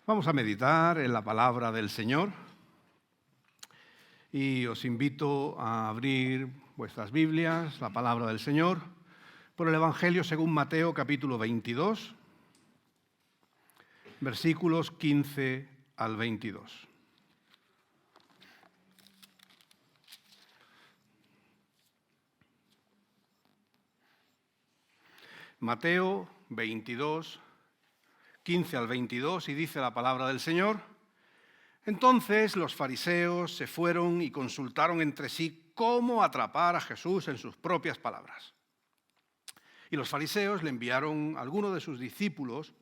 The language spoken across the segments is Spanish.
Vamos a meditar en la palabra del Señor y os invito a abrir vuestras Biblias, la palabra del Señor, por el Evangelio según Mateo capítulo 22, versículos 15 al 22. Mateo 22, 15 al 22, y dice la palabra del Señor: Entonces los fariseos se fueron y consultaron entre sí cómo atrapar a Jesús en sus propias palabras. Y los fariseos le enviaron a alguno de sus discípulos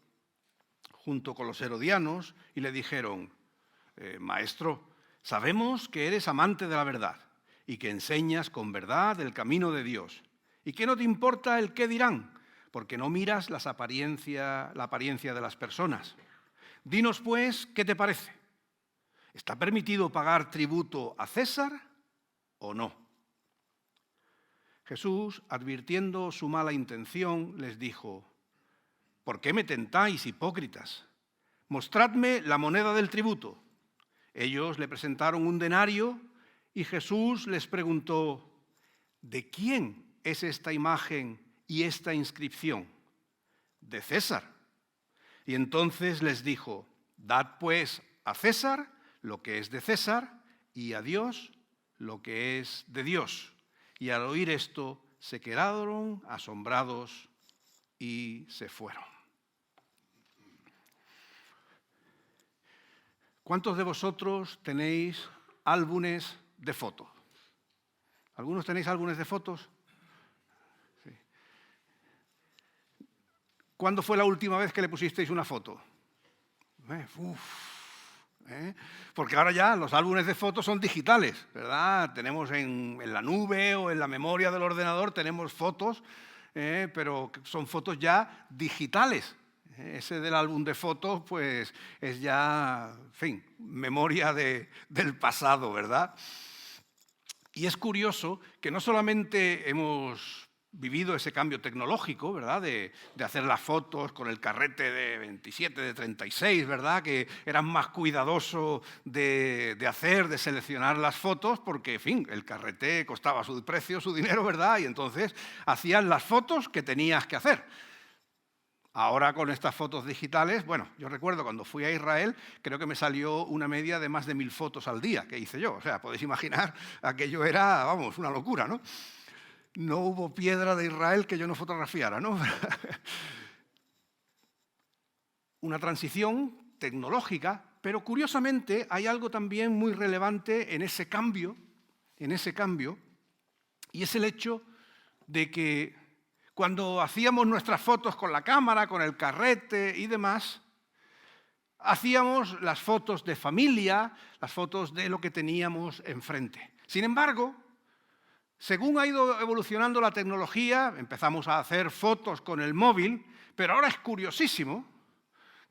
junto con los herodianos y le dijeron: Maestro, sabemos que eres amante de la verdad y que enseñas con verdad el camino de Dios y que no te importa el qué dirán, porque no miras la apariencia de las personas. Dinos pues, ¿qué te parece? ¿Está permitido pagar tributo a César o no? Jesús, advirtiendo su mala intención, les dijo: ¿Por qué me tentáis, hipócritas? Mostradme la moneda del tributo. Ellos le presentaron un denario y Jesús les preguntó: ¿de quién es esta imagen y esta inscripción? De César. Y entonces les dijo: Dad pues a César lo que es de César y a Dios lo que es de Dios. Y al oír esto se quedaron asombrados y se fueron. ¿Cuántos de vosotros tenéis álbumes de fotos? ¿Algunos tenéis álbumes de fotos? Sí. ¿Cuándo fue la última vez que le pusisteis una foto? Porque ahora ya los álbumes de fotos son digitales, ¿verdad? Tenemos en la nube o en la memoria del ordenador, tenemos fotos, pero son fotos ya digitales. Ese del álbum de fotos, pues es ya, en fin, memoria del pasado, ¿verdad? Y es curioso que no solamente hemos vivido ese cambio tecnológico, ¿verdad? De hacer las fotos con el carrete de 27, de 36, ¿verdad? Que eran más cuidadosos de seleccionar las fotos porque, en fin, el carrete costaba su precio, su dinero, ¿verdad? Y entonces hacían las fotos que tenías que hacer. Ahora con estas fotos digitales, bueno, yo recuerdo cuando fui a Israel, creo que me salió una media de más de 1000 fotos al día que hice yo. O sea, podéis imaginar, aquello era, vamos, una locura, ¿no? No hubo piedra de Israel que yo no fotografiara, ¿no? Una transición tecnológica, pero curiosamente hay algo también muy relevante en ese cambio, y es el hecho de que cuando hacíamos nuestras fotos con la cámara, con el carrete y demás, hacíamos las fotos de familia, las fotos de lo que teníamos enfrente. Sin embargo, según ha ido evolucionando la tecnología, empezamos a hacer fotos con el móvil, pero ahora es curiosísimo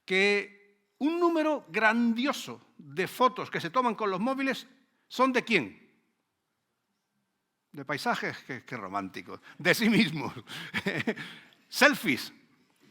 que un número grandioso de fotos que se toman con los móviles son ¿de quién? De paisajes, qué románticos, de sí mismos. Selfies.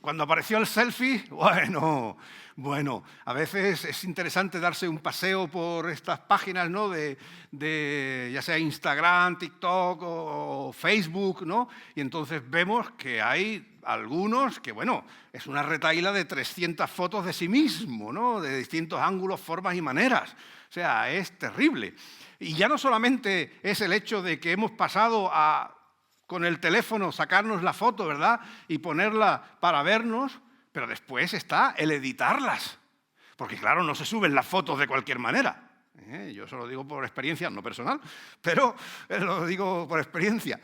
Cuando apareció el selfie, bueno, a veces es interesante darse un paseo por estas páginas, ¿no? de ya sea Instagram, TikTok o Facebook, ¿no? Y entonces vemos que hay algunos que, bueno, es una retahíla de 300 fotos de sí mismo, ¿no? De distintos ángulos, formas y maneras. O sea, es terrible. Y ya no solamente es el hecho de que hemos pasado a, con el teléfono, sacarnos la foto, ¿verdad? Y ponerla para vernos, pero después está el editarlas. Porque claro, no se suben las fotos de cualquier manera. Yo se lo digo por experiencia, no personal, pero lo digo por experiencia.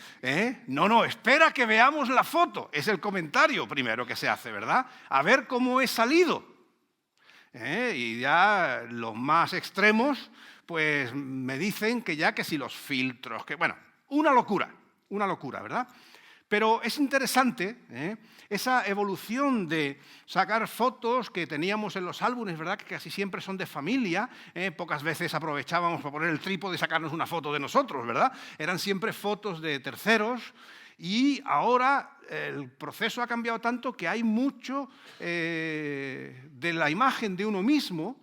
No, espera que veamos la foto. Es el comentario primero que se hace, ¿verdad? A ver cómo he salido. Y ya los más extremos, pues me dicen que si los filtros, que bueno, una locura, ¿verdad? Pero es interesante esa evolución de sacar fotos que teníamos en los álbumes, ¿verdad? Que casi siempre son de familia. Pocas veces aprovechábamos para poner el trípode y sacarnos una foto de nosotros, ¿verdad? Eran siempre fotos de terceros. Y ahora el proceso ha cambiado tanto que hay mucho de la imagen de uno mismo.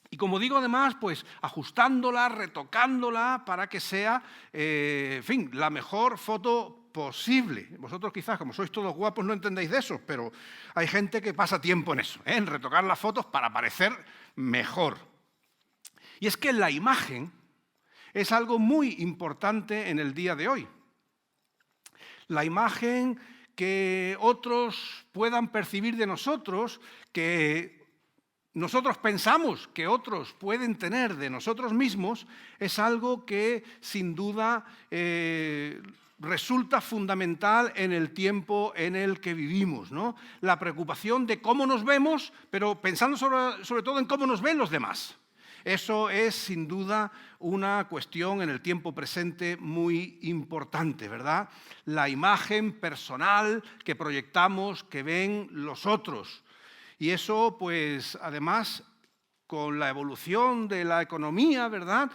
Y como digo, además, pues ajustándola, retocándola para que sea, en fin, la mejor foto posible. Vosotros quizás, como sois todos guapos, no entendéis de eso, pero hay gente que pasa tiempo en eso, en retocar las fotos para parecer mejor. Y es que la imagen es algo muy importante en el día de hoy. La imagen que otros puedan percibir de nosotros, que nosotros pensamos que otros pueden tener de nosotros mismos, es algo que sin duda resulta fundamental en el tiempo en el que vivimos, ¿no? La preocupación de cómo nos vemos, pero pensando sobre todo en cómo nos ven los demás. Eso es sin duda una cuestión en el tiempo presente muy importante, ¿verdad? La imagen personal que proyectamos, que ven los otros. Y eso, pues, además, con la evolución de la economía, ¿verdad?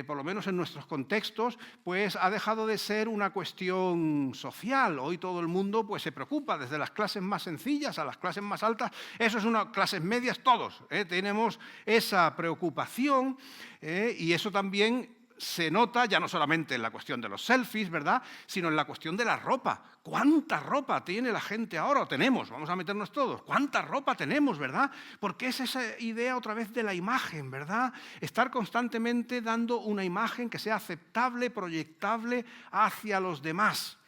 Por lo menos en nuestros contextos, pues ha dejado de ser una cuestión social. Hoy todo el mundo pues, se preocupa, desde las clases más sencillas a las clases más altas. Eso es una clases medias, todos tenemos esa preocupación y eso también se nota ya no solamente en la cuestión de los selfies, ¿verdad?, sino en la cuestión de la ropa. ¿Cuánta ropa tiene la gente ahora? O tenemos, vamos a meternos todos. ¿Cuánta ropa tenemos, verdad? Porque es esa idea otra vez de la imagen, ¿verdad? Estar constantemente dando una imagen que sea aceptable, proyectable hacia los demás.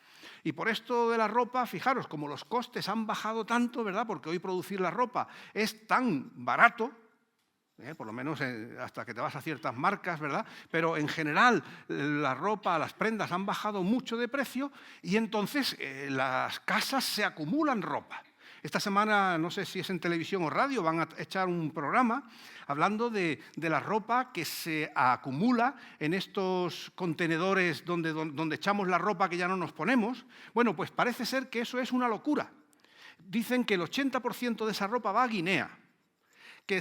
Y por esto de la ropa, fijaros, como los costes han bajado tanto, ¿verdad?, porque hoy producir la ropa es tan barato, por lo menos hasta que te vas a ciertas marcas, ¿verdad? Pero en general la ropa, las prendas han bajado mucho de precio y entonces las casas se acumulan ropa. Esta semana, no sé si es en televisión o radio, van a echar un programa hablando de la ropa que se acumula en estos contenedores donde echamos la ropa que ya no nos ponemos. Bueno, pues parece ser que eso es una locura. Dicen que el 80% de esa ropa va a Guinea. Que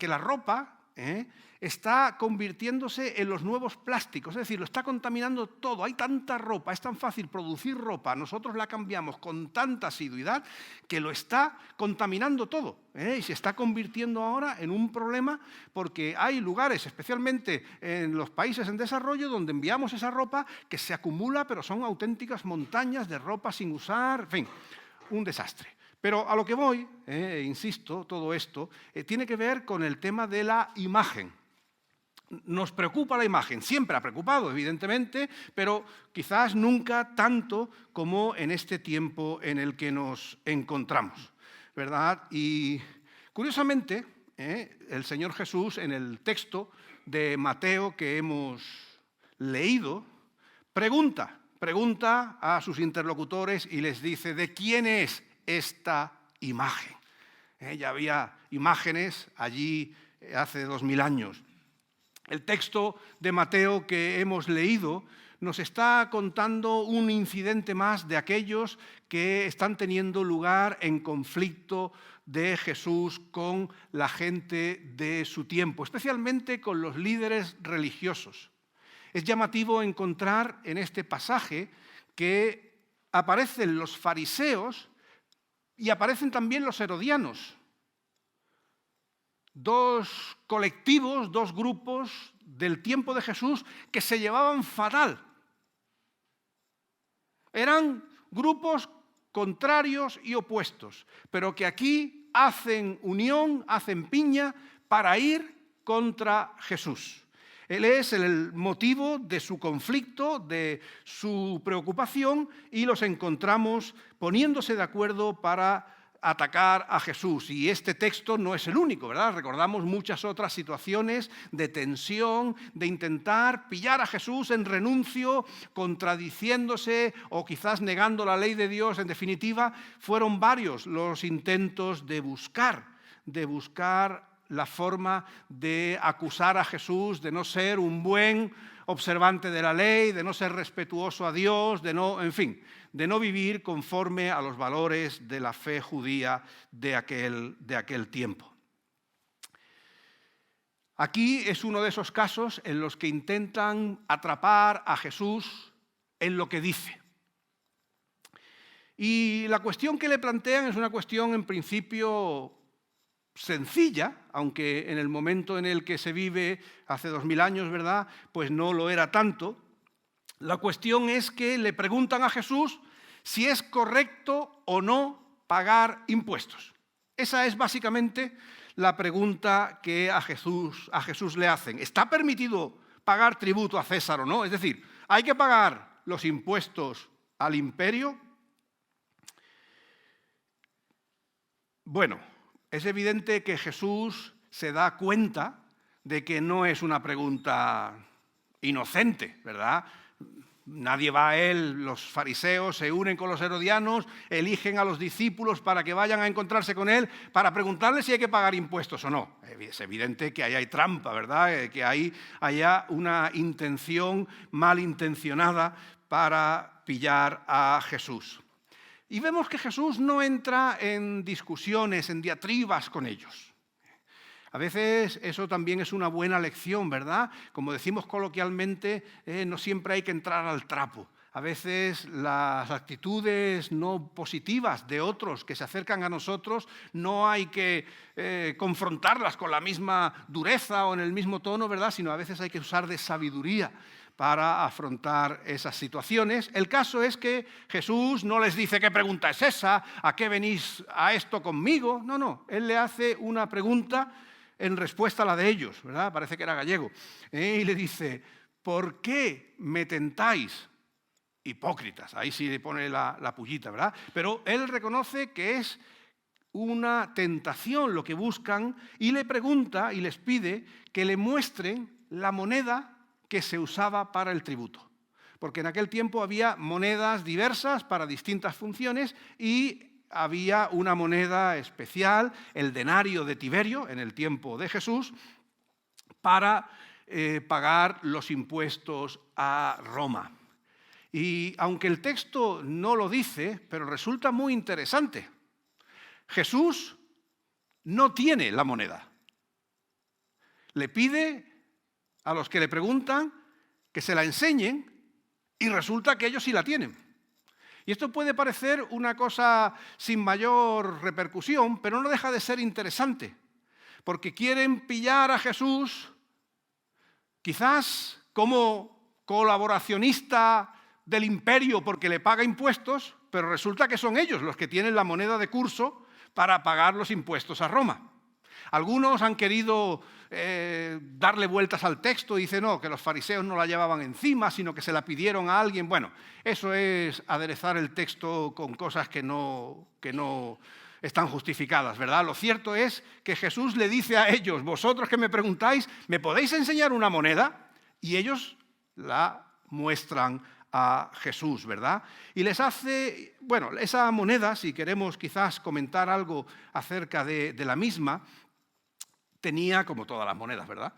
la ropa está convirtiéndose en los nuevos plásticos, es decir, lo está contaminando todo. Hay tanta ropa, es tan fácil producir ropa, nosotros la cambiamos con tanta asiduidad que lo está contaminando todo y se está convirtiendo ahora en un problema porque hay lugares, especialmente en los países en desarrollo, donde enviamos esa ropa que se acumula, pero son auténticas montañas de ropa sin usar, en fin, un desastre. Pero a lo que voy, insisto, todo esto tiene que ver con el tema de la imagen. Nos preocupa la imagen, siempre ha preocupado, evidentemente, pero quizás nunca tanto como en este tiempo en el que nos encontramos, ¿verdad? Y curiosamente, el Señor Jesús, en el texto de Mateo que hemos leído, pregunta a sus interlocutores y les dice: ¿de quién es esta imagen? Ya había imágenes allí hace 2000 años. El texto de Mateo que hemos leído nos está contando un incidente más de aquellos que están teniendo lugar en conflicto de Jesús con la gente de su tiempo, especialmente con los líderes religiosos. Es llamativo encontrar en este pasaje que aparecen los fariseos y aparecen también los herodianos, dos colectivos, dos grupos del tiempo de Jesús que se llevaban fatal. Eran grupos contrarios y opuestos, pero que aquí hacen unión, hacen piña para ir contra Jesús. Él es el motivo de su conflicto, de su preocupación, y los encontramos poniéndose de acuerdo para atacar a Jesús. Y este texto no es el único, ¿verdad? Recordamos muchas otras situaciones de tensión, de intentar pillar a Jesús en renuncio, contradiciéndose o quizás negando la ley de Dios. En definitiva, fueron varios los intentos de buscar la forma de acusar a Jesús de no ser un buen observante de la ley, de no ser respetuoso a Dios, de no vivir conforme a los valores de la fe judía de aquel tiempo. Aquí es uno de esos casos en los que intentan atrapar a Jesús en lo que dice. Y la cuestión que le plantean es una cuestión en principio sencilla, aunque en el momento en el que se vive hace 2000 años, ¿verdad?, pues no lo era tanto. La cuestión es que le preguntan a Jesús si es correcto o no pagar impuestos. Esa es básicamente la pregunta que a Jesús le hacen. ¿Está permitido pagar tributo a César o no? Es decir, ¿hay que pagar los impuestos al imperio? Bueno, es evidente que Jesús se da cuenta de que no es una pregunta inocente, ¿verdad? Nadie va a él, los fariseos se unen con los herodianos, eligen a los discípulos para que vayan a encontrarse con él, para preguntarle si hay que pagar impuestos o no. Es evidente que ahí hay trampa, ¿verdad? Que ahí haya una intención malintencionada para pillar a Jesús. Y vemos que Jesús no entra en discusiones, en diatribas con ellos. A veces eso también es una buena lección, ¿verdad? Como decimos coloquialmente, no siempre hay que entrar al trapo. A veces las actitudes no positivas de otros que se acercan a nosotros no hay que confrontarlas con la misma dureza o en el mismo tono, ¿verdad? Sino a veces hay que usar de sabiduría para afrontar esas situaciones. El caso es que Jesús no les dice ¿qué pregunta es esa? ¿A qué venís a esto conmigo? No, él le hace una pregunta en respuesta a la de ellos, ¿verdad? Parece que era gallego. Y le dice, ¿por qué me tentáis, hipócritas? Ahí sí le pone la pullita, ¿verdad? Pero él reconoce que es una tentación lo que buscan y le pregunta y les pide que le muestren la moneda que se usaba para el tributo. Porque en aquel tiempo había monedas diversas para distintas funciones y había una moneda especial, el denario de Tiberio, en el tiempo de Jesús, para pagar los impuestos a Roma. Y aunque el texto no lo dice, pero resulta muy interesante, Jesús no tiene la moneda. Le pide a los que le preguntan que se la enseñen y resulta que ellos sí la tienen. Y esto puede parecer una cosa sin mayor repercusión, pero no deja de ser interesante, porque quieren pillar a Jesús quizás como colaboracionista del imperio porque le paga impuestos, pero resulta que son ellos los que tienen la moneda de curso para pagar los impuestos a Roma. Algunos han querido darle vueltas al texto y dicen no, que los fariseos no la llevaban encima, sino que se la pidieron a alguien. Bueno, eso es aderezar el texto con cosas que no están justificadas, ¿verdad? Lo cierto es que Jesús le dice a ellos, vosotros que me preguntáis, ¿me podéis enseñar una moneda? Y ellos la muestran a Jesús, ¿verdad? Y les hace, bueno, esa moneda, si queremos quizás comentar algo acerca de la misma, tenía, como todas las monedas, ¿verdad?,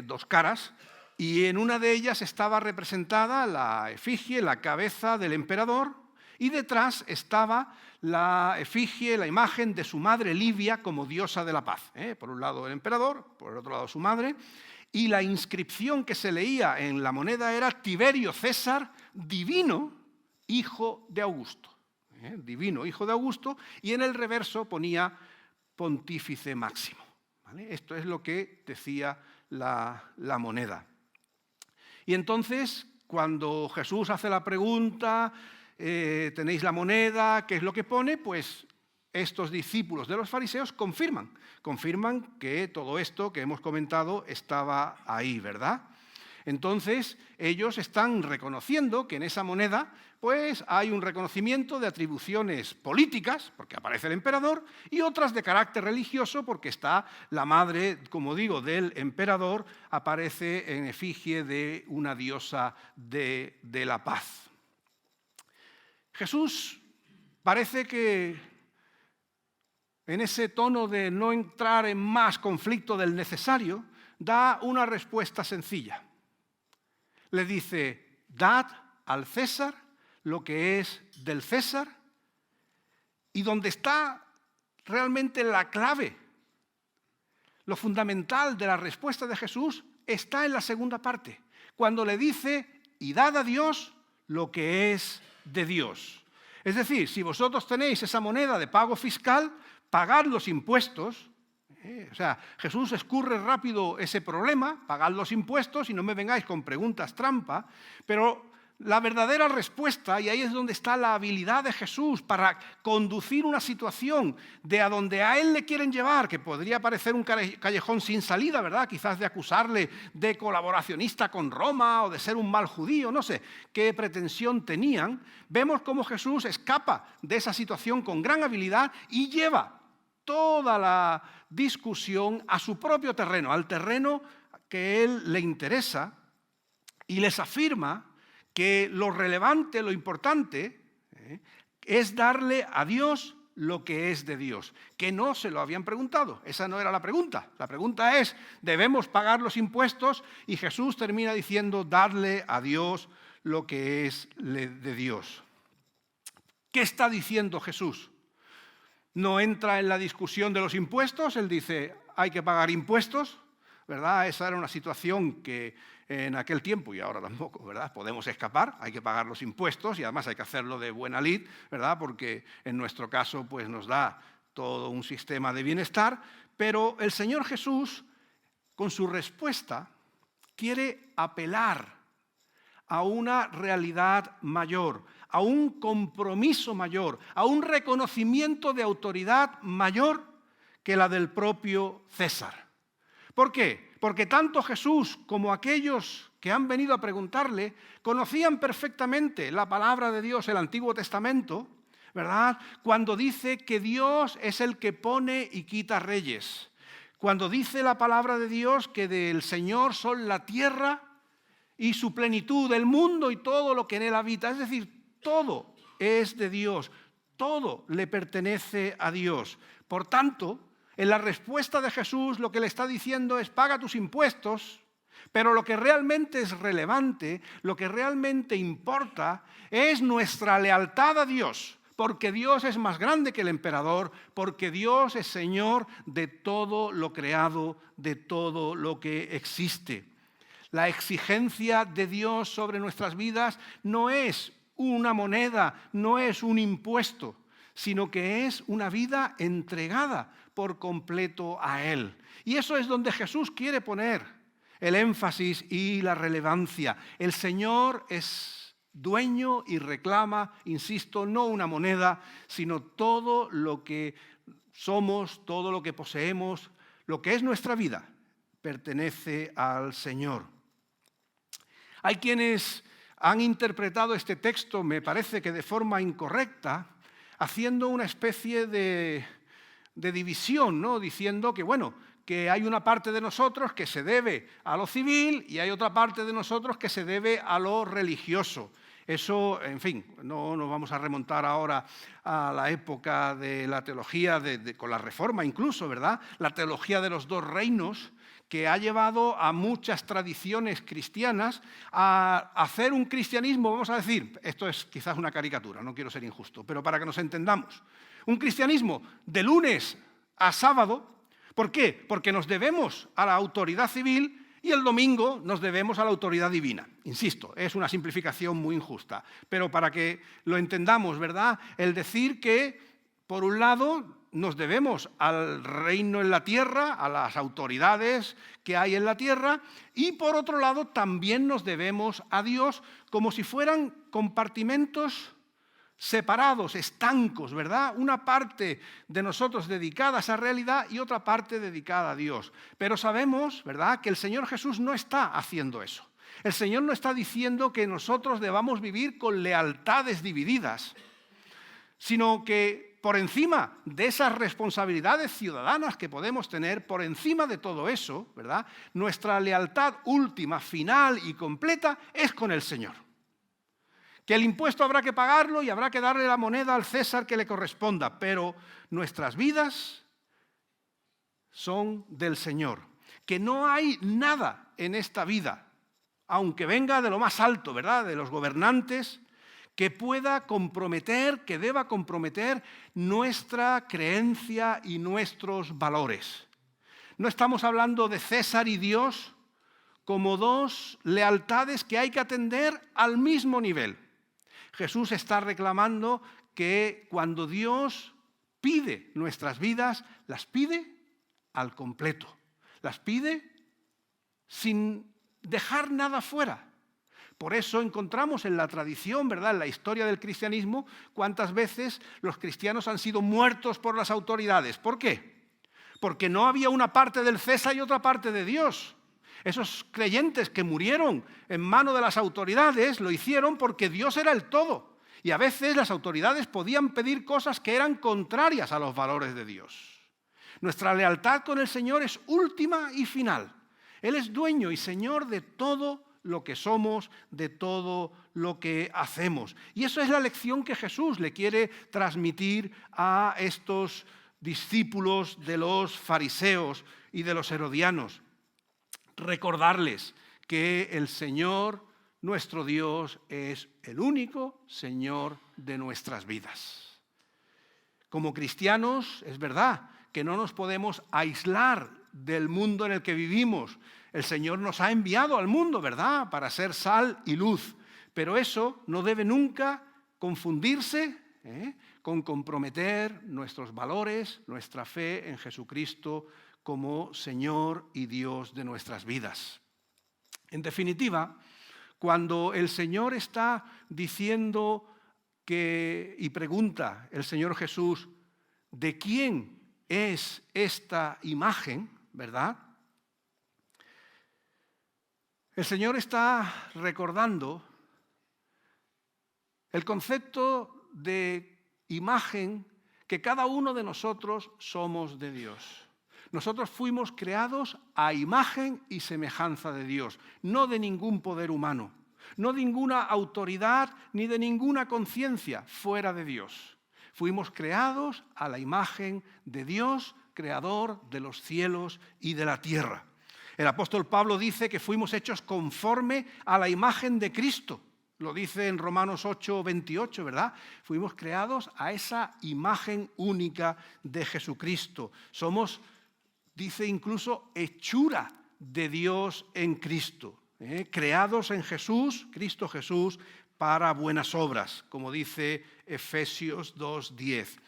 dos caras, y en una de ellas estaba representada la efigie, la cabeza del emperador, y detrás estaba la efigie, la imagen de su madre Livia como diosa de la paz. Por un lado el emperador, por el otro lado su madre, y la inscripción que se leía en la moneda era Tiberio César, divino hijo de Augusto. Divino hijo de Augusto, y en el reverso ponía pontífice máximo. Esto es lo que decía la moneda. Y entonces, cuando Jesús hace la pregunta, ¿tenéis la moneda? ¿Qué es lo que pone? Pues estos discípulos de los fariseos confirman que todo esto que hemos comentado estaba ahí, ¿verdad? Entonces, ellos están reconociendo que en esa moneda pues hay un reconocimiento de atribuciones políticas, porque aparece el emperador, y otras de carácter religioso, porque está la madre, como digo, del emperador, aparece en efigie de una diosa de la paz. Jesús parece que en ese tono de no entrar en más conflicto del necesario, da una respuesta sencilla. Le dice, dad al César lo que es del César, y donde está realmente la clave, lo fundamental de la respuesta de Jesús, está en la segunda parte, cuando le dice, y dad a Dios lo que es de Dios. Es decir, si vosotros tenéis esa moneda de pago fiscal, pagad los impuestos. O sea, Jesús escurre rápido ese problema, pagad los impuestos y no me vengáis con preguntas trampa, pero la verdadera respuesta, y ahí es donde está la habilidad de Jesús para conducir una situación de a donde a él le quieren llevar, que podría parecer un callejón sin salida, ¿verdad? Quizás de acusarle de colaboracionista con Roma o de ser un mal judío, no sé qué pretensión tenían. Vemos cómo Jesús escapa de esa situación con gran habilidad y lleva toda la discusión a su propio terreno, al terreno que a él le interesa, y les afirma que lo relevante, lo importante, es darle a Dios lo que es de Dios, que no se lo habían preguntado. Esa no era la pregunta. La pregunta es, ¿debemos pagar los impuestos? Y Jesús termina diciendo, darle a Dios lo que es de Dios. ¿Qué está diciendo Jesús? No entra en la discusión de los impuestos, él dice, hay que pagar impuestos, ¿verdad? Esa era una situación que en aquel tiempo, y ahora tampoco, ¿verdad? Podemos escapar, hay que pagar los impuestos y además hay que hacerlo de buena lid, ¿verdad? Porque en nuestro caso pues, nos da todo un sistema de bienestar, pero el Señor Jesús, con su respuesta, quiere apelar a una realidad mayor, a un compromiso mayor, a un reconocimiento de autoridad mayor que la del propio César. ¿Por qué? Porque tanto Jesús como aquellos que han venido a preguntarle conocían perfectamente la palabra de Dios, el Antiguo Testamento, ¿verdad? Cuando dice que Dios es el que pone y quita reyes. Cuando dice la palabra de Dios que del Señor son la tierra y su plenitud, el mundo y todo lo que en él habita. Es decir, todo es de Dios, todo le pertenece a Dios. Por tanto, en la respuesta de Jesús lo que le está diciendo es paga tus impuestos, pero lo que realmente es relevante, lo que realmente importa es nuestra lealtad a Dios, porque Dios es más grande que el emperador, porque Dios es Señor de todo lo creado, de todo lo que existe. La exigencia de Dios sobre nuestras vidas no es una moneda, no es un impuesto, sino que es una vida entregada por completo a Él. Y eso es donde Jesús quiere poner el énfasis y la relevancia. El Señor es dueño y reclama, insisto, no una moneda, sino todo lo que somos, todo lo que poseemos, lo que es nuestra vida, pertenece al Señor. Hay quienes han interpretado este texto, me parece que de forma incorrecta, haciendo una especie de división, ¿no? Diciendo que, bueno, que hay una parte de nosotros que se debe a lo civil y hay otra parte de nosotros que se debe a lo religioso. Eso, en fin, no nos vamos a remontar ahora a la época de la teología, con la Reforma incluso, ¿verdad? La teología de los dos reinos, que ha llevado a muchas tradiciones cristianas a hacer un cristianismo, vamos a decir, esto es quizás una caricatura, no quiero ser injusto, pero para que nos entendamos, un cristianismo de lunes a sábado. ¿Por qué? Porque nos debemos a la autoridad civil y el domingo nos debemos a la autoridad divina. Insisto, es una simplificación muy injusta, pero para que lo entendamos, ¿verdad? El decir que, por un lado, nos debemos al reino en la tierra, a las autoridades que hay en la tierra, y por otro lado también nos debemos a Dios como si fueran compartimentos separados, estancos, ¿verdad? Una parte de nosotros dedicada a esa realidad y otra parte dedicada a Dios. Pero sabemos, ¿verdad?, que el Señor Jesús no está haciendo eso. El Señor no está diciendo que nosotros debamos vivir con lealtades divididas, sino que por encima de esas responsabilidades ciudadanas que podemos tener, por encima de todo eso, ¿verdad?, nuestra lealtad última, final y completa es con el Señor. Que el impuesto habrá que pagarlo y habrá que darle la moneda al César que le corresponda, pero nuestras vidas son del Señor. Que no hay nada en esta vida, aunque venga de lo más alto, ¿verdad?, de los gobernantes, que pueda comprometer, que deba comprometer nuestra creencia y nuestros valores. No estamos hablando de César y Dios como dos lealtades que hay que atender al mismo nivel. Jesús está reclamando que cuando Dios pide nuestras vidas, las pide al completo. Las pide sin dejar nada fuera. Por eso encontramos en la tradición, ¿verdad?, en la historia del cristianismo, cuántas veces los cristianos han sido muertos por las autoridades. ¿Por qué? Porque no había una parte del César y otra parte de Dios. Esos creyentes que murieron en manos de las autoridades lo hicieron porque Dios era el todo. Y a veces las autoridades podían pedir cosas que eran contrarias a los valores de Dios. Nuestra lealtad con el Señor es última y final. Él es dueño y Señor de todo lo que somos, de todo lo que hacemos. Y eso es la lección que Jesús le quiere transmitir a estos discípulos de los fariseos y de los herodianos. Recordarles que el Señor, nuestro Dios, es el único Señor de nuestras vidas. Como cristianos, es verdad que no nos podemos aislar del mundo en el que vivimos. El Señor nos ha enviado al mundo, ¿verdad?, para ser sal y luz. Pero eso no debe nunca confundirse con comprometer nuestros valores, nuestra fe en Jesucristo como Señor y Dios de nuestras vidas. En definitiva, cuando el Señor está diciendo y pregunta el Señor Jesús, ¿de quién es esta imagen?, ¿verdad? El Señor está recordando el concepto de imagen que cada uno de nosotros somos de Dios. Nosotros fuimos creados a imagen y semejanza de Dios, no de ningún poder humano, no de ninguna autoridad ni de ninguna conciencia fuera de Dios. Fuimos creados a la imagen de Dios, creador de los cielos y de la tierra. El apóstol Pablo dice que fuimos hechos conforme a la imagen de Cristo. Lo dice en Romanos 8:28, ¿verdad? Fuimos creados a esa imagen única de Jesucristo. Somos, dice incluso, hechura de Dios en Cristo. Creados en Jesús, Cristo Jesús, para buenas obras, como dice Efesios 2:10.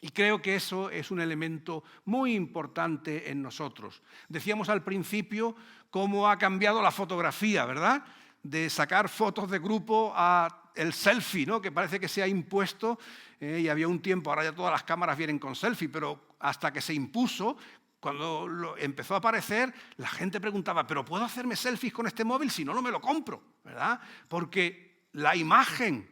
Y creo que eso es un elemento muy importante en nosotros. Decíamos al principio cómo ha cambiado la fotografía, ¿verdad? De sacar fotos de grupo a el selfie, ¿no?, que parece que se ha impuesto, y había un tiempo, ahora ya todas las cámaras vienen con selfie, pero hasta que se impuso, cuando empezó a aparecer, la gente preguntaba, ¿pero puedo hacerme selfies con este móvil? Si no, no me lo compro, ¿verdad? Porque la imagen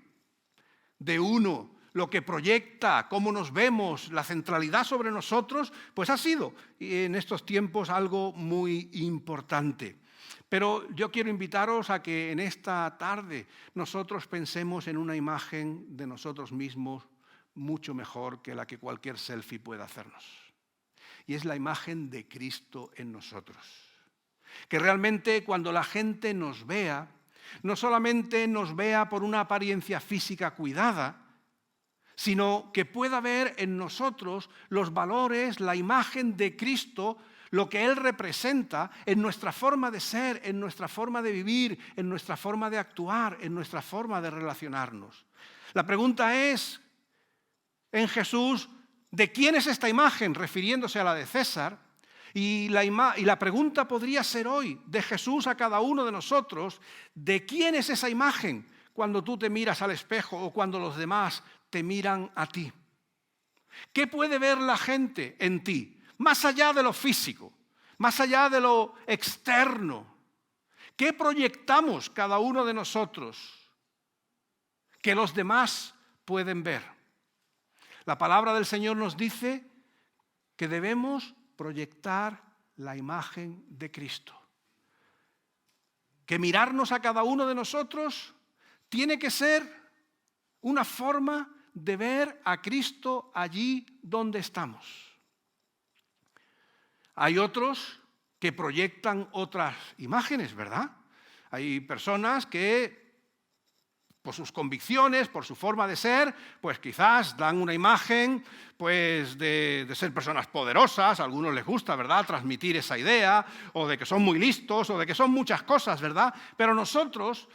de uno, lo que proyecta, cómo nos vemos, la centralidad sobre nosotros, pues ha sido en estos tiempos algo muy importante. Pero yo quiero invitaros a que en esta tarde nosotros pensemos en una imagen de nosotros mismos mucho mejor que la que cualquier selfie pueda hacernos. Y es la imagen de Cristo en nosotros. Que realmente cuando la gente nos vea, no solamente nos vea por una apariencia física cuidada, sino que pueda ver en nosotros los valores, la imagen de Cristo, lo que Él representa en nuestra forma de ser, en nuestra forma de vivir, en nuestra forma de actuar, en nuestra forma de relacionarnos. La pregunta es, en Jesús, ¿de quién es esta imagen? Refiriéndose a la de César. Y la pregunta podría ser hoy, de Jesús a cada uno de nosotros, ¿de quién es esa imagen cuando tú te miras al espejo o cuando los demás te miran a ti? ¿Qué puede ver la gente en ti? Más allá de lo físico, más allá de lo externo. ¿Qué proyectamos cada uno de nosotros que los demás pueden ver? La palabra del Señor nos dice que debemos proyectar la imagen de Cristo. Que mirarnos a cada uno de nosotros tiene que ser una forma de ver a Cristo allí donde estamos. Hay otros que proyectan otras imágenes, ¿verdad? Hay personas que, por sus convicciones, por su forma de ser, pues quizás dan una imagen pues de ser personas poderosas. A algunos les gusta, ¿verdad?, transmitir esa idea, o de que son muy listos, o de que son muchas cosas, ¿verdad? Pero nosotros,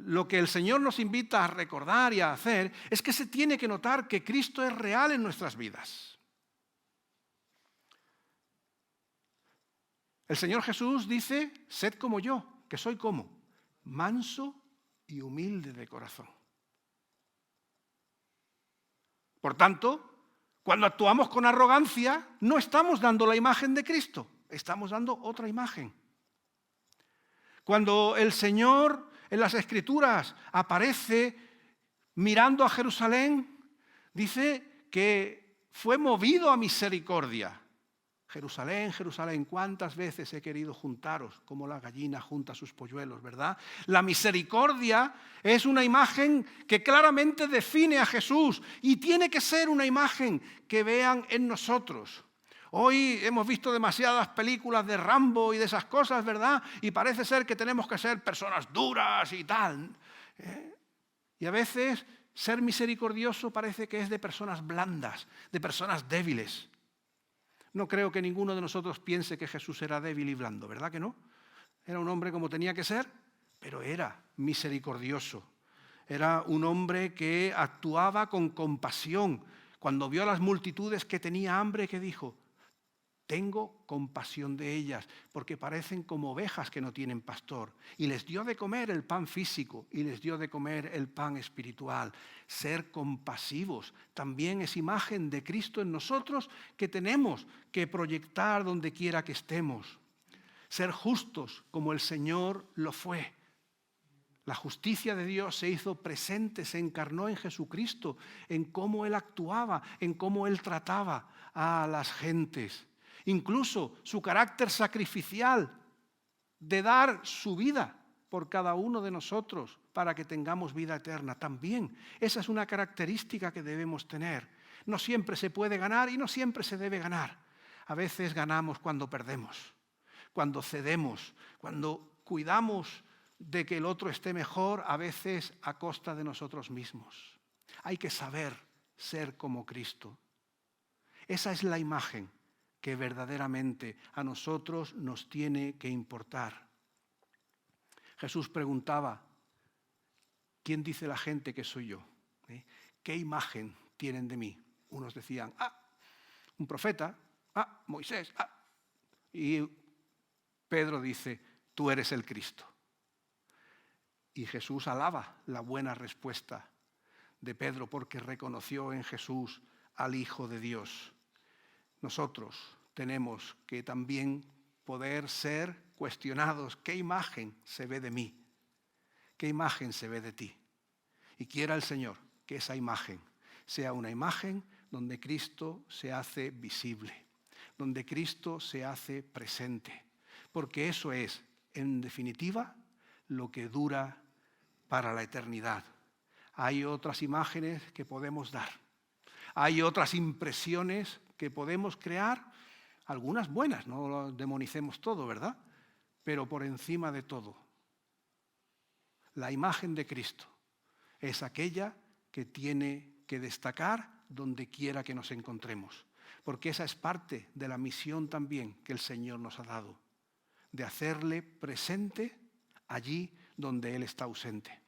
lo que el Señor nos invita a recordar y a hacer es que se tiene que notar que Cristo es real en nuestras vidas. El Señor Jesús dice, sed como yo, que soy como, manso y humilde de corazón. Por tanto, cuando actuamos con arrogancia, no estamos dando la imagen de Cristo, estamos dando otra imagen. Cuando el Señor en las Escrituras aparece mirando a Jerusalén, dice que fue movido a misericordia. Jerusalén, Jerusalén, ¿cuántas veces he querido juntaros como la gallina junta sus polluelos, verdad? La misericordia es una imagen que claramente define a Jesús y tiene que ser una imagen que vean en nosotros. Hoy hemos visto demasiadas películas de Rambo y de esas cosas, ¿verdad? Y parece ser que tenemos que ser personas duras y tal. Y a veces ser misericordioso parece que es de personas blandas, de personas débiles. No creo que ninguno de nosotros piense que Jesús era débil y blando, ¿verdad que no? Era un hombre como tenía que ser, pero era misericordioso. Era un hombre que actuaba con compasión. Cuando vio a las multitudes que tenía hambre, ¿qué dijo? Tengo compasión de ellas, porque parecen como ovejas que no tienen pastor. Y les dio de comer el pan físico y les dio de comer el pan espiritual. Ser compasivos también es imagen de Cristo en nosotros que tenemos que proyectar donde quiera que estemos. Ser justos como el Señor lo fue. La justicia de Dios se hizo presente, se encarnó en Jesucristo, en cómo Él actuaba, en cómo Él trataba a las gentes. Incluso su carácter sacrificial de dar su vida por cada uno de nosotros para que tengamos vida eterna. También esa es una característica que debemos tener. No siempre se puede ganar y no siempre se debe ganar. A veces ganamos cuando perdemos, cuando cedemos, cuando cuidamos de que el otro esté mejor, a veces a costa de nosotros mismos. Hay que saber ser como Cristo. Esa es la imagen que verdaderamente a nosotros nos tiene que importar. Jesús preguntaba, ¿quién dice la gente que soy yo? ¿Qué imagen tienen de mí? Unos decían, un profeta, Moisés, Y Pedro dice, tú eres el Cristo. Y Jesús alaba la buena respuesta de Pedro porque reconoció en Jesús al Hijo de Dios. Nosotros tenemos que también poder ser cuestionados. ¿Qué imagen se ve de mí? ¿Qué imagen se ve de ti? Y quiera el Señor que esa imagen sea una imagen donde Cristo se hace visible, donde Cristo se hace presente. Porque eso es, en definitiva, lo que dura para la eternidad. Hay otras imágenes que podemos dar. Hay otras impresiones que podemos crear, algunas buenas, no lo demonicemos todo, ¿verdad? Pero por encima de todo, la imagen de Cristo es aquella que tiene que destacar donde quiera que nos encontremos, porque esa es parte de la misión también que el Señor nos ha dado, de hacerle presente allí donde Él está ausente,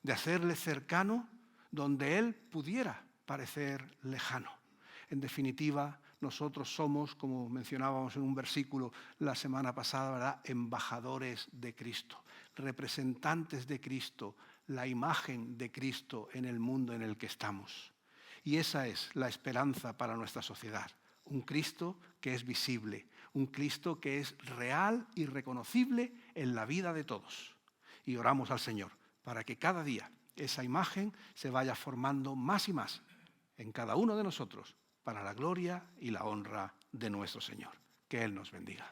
de hacerle cercano donde Él pudiera parecer lejano. En definitiva, nosotros somos, como mencionábamos en un versículo la semana pasada, ¿verdad?, embajadores de Cristo, representantes de Cristo, la imagen de Cristo en el mundo en el que estamos. Y esa es la esperanza para nuestra sociedad. Un Cristo que es visible, un Cristo que es real y reconocible en la vida de todos. Y oramos al Señor para que cada día esa imagen se vaya formando más y más en cada uno de nosotros, para la gloria y la honra de nuestro Señor. Que Él nos bendiga.